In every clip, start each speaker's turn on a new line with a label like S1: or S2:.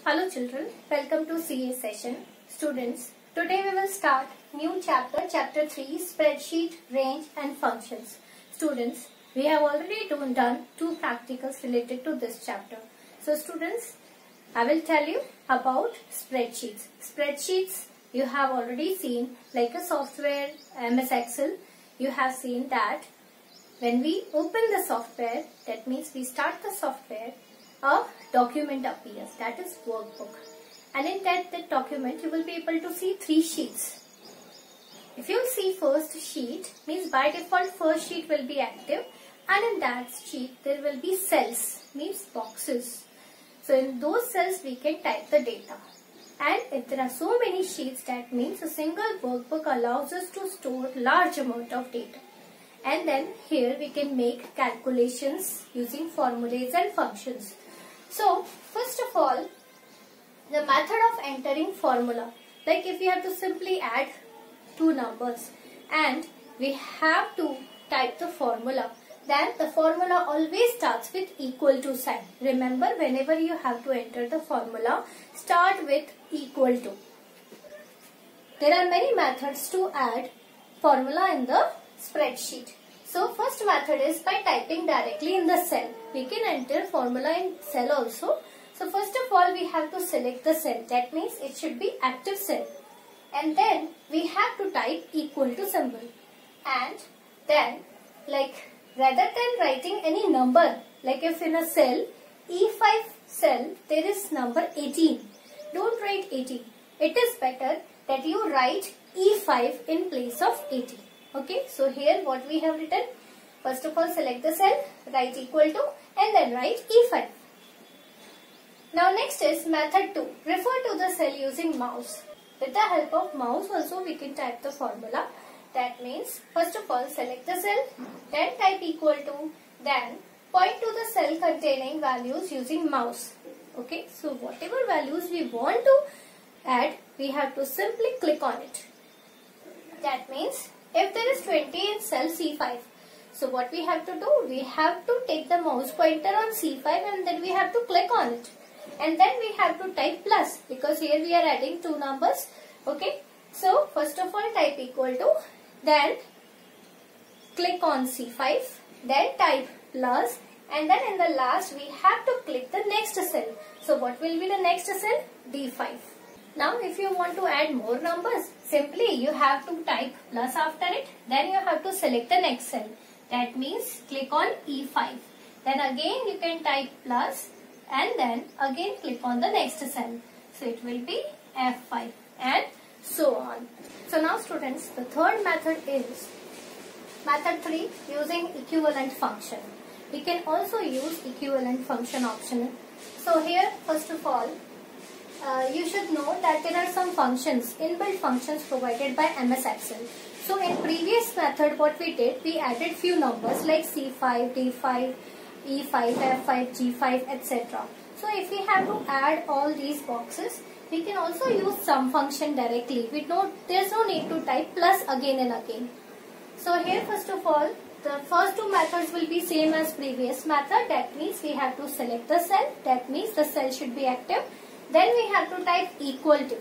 S1: Hello children, welcome to CA session. Students, today we will start new chapter 3, spreadsheet, range and functions. Students, we have already done two practicals related to this chapter. So students, I will tell you about spreadsheets. Spreadsheets you have already seen, like a software MS Excel. You have seen that when we open the software, that means we start the software, a document appears, that is workbook, and in that document you will be able to see three sheets. If you see first sheet, means by default first sheet will be active, and in that sheet there will be cells, means boxes. So in those cells we can type the data, and if there are so many sheets, that means a single workbook allows us to store large amount of data. And then here we can make calculations using formulas and functions. So first of all, the method of entering formula, like if we have to simply add two numbers and we have to type the formula, then the formula always starts with equal to sign. Remember, whenever you have to enter the formula, start with equal to. There are many methods to add formula in the spreadsheet. So first method is by typing directly in the cell. We can enter formula in cell also. So first of all we have to select the cell. That means it should be active cell. And then we have to type equal to symbol. And then, like, rather than writing any number, like if in a cell, E5 cell, there is number 18. Don't write 18. It is better that you write E5 in place of 18. Okay, so here what we have written, first of all select the cell, write equal to, and then write E5. Now next is method 2, refer to the cell using mouse. With the help of mouse also we can type the formula. That means first of all select the cell, then type equal to, then point to the cell containing values using mouse. Okay, so whatever values we want to add, we have to simply click on it. That means if there is 20 in cell C5, so what we have to do? We have to take the mouse pointer on C5 and then we have to click on it. And then we have to type plus, because here we are adding two numbers. Okay, so first of all type equal to, then click on C5, then type plus, and then in the last we have to click the next cell. So what will be the next cell? D5. Now if you want to add more numbers, simply you have to type plus after it, then you have to select the next cell. That means click on E5. Then again you can type plus and then again click on the next cell. So it will be F5 and so on. So now students, the third method is method 3, using equivalent function. We can also use equivalent function optional. So here first of all, you should know that there are some functions, inbuilt functions provided by MS Excel. So in previous method what we did, we added few numbers like C5, D5, E5, F5, G5, etc. So if we have to add all these boxes, we can also use sum function directly. There's no need to type plus again and again. So here first of all, the first two methods will be same as previous method. That means we have to select the cell. That means the cell should be active. Then we have to type equal to.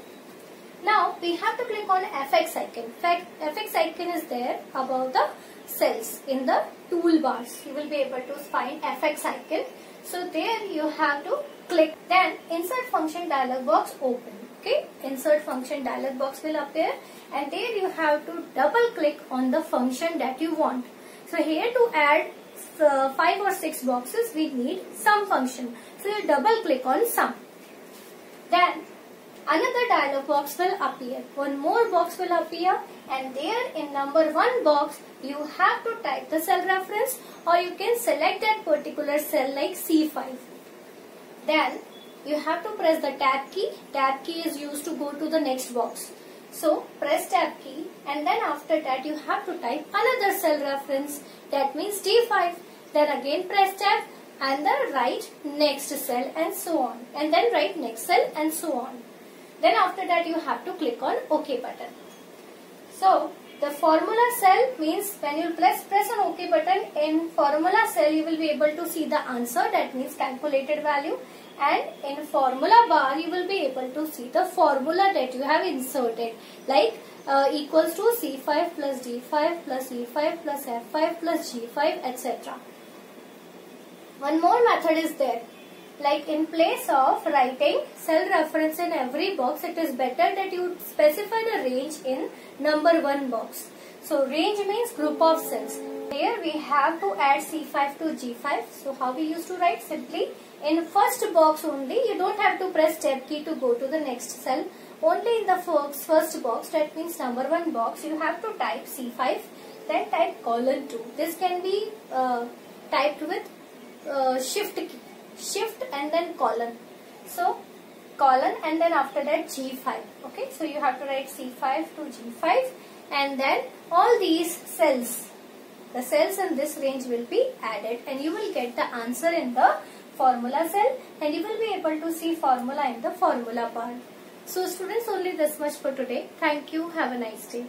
S1: Now we have to click on FX icon. FX icon is there above the cells in the toolbars. You will be able to find FX icon. So there you have to click. Then insert function dialog box open. Okay, insert function dialog box will appear, and there you have to double click on the function that you want. So here to add 5 or 6 boxes we need sum function. So you double click on sum. Then another dialog box will appear. One more box will appear, and there in number 1 box you have to type the cell reference, or you can select that particular cell like C5. Then you have to press the tab key. Tab key is used to go to the next box. So press tab key, and then after that you have to type another cell reference. That means D5. Then again press tab and then write next cell and so on, and then write next cell and so on. Then after that you have to click on OK button. So the formula cell means when you press on OK button, in formula cell you will be able to see the answer, that means calculated value, and in formula bar you will be able to see the formula that you have inserted, like equals to C5 plus D5 plus E5 plus F5 plus G5, etc. One more method is there. Like in place of writing cell reference in every box, it is better that you specify the range in number 1 box. So range means group of cells. Here we have to add C5 to G5. So how we used to write? Simply in first box only, you don't have to press tab key to go to the next cell. Only in the first box, that means number 1 box, you have to type C5, then type colon 2. This can be typed with shift key. Shift and then colon. So colon and then after that G5. Okay, so you have to write C5 to G5 and then all these cells, the cells in this range will be added and you will get the answer in the formula cell and you will be able to see formula in the formula bar. So students, only this much for today. Thank you. Have a nice day.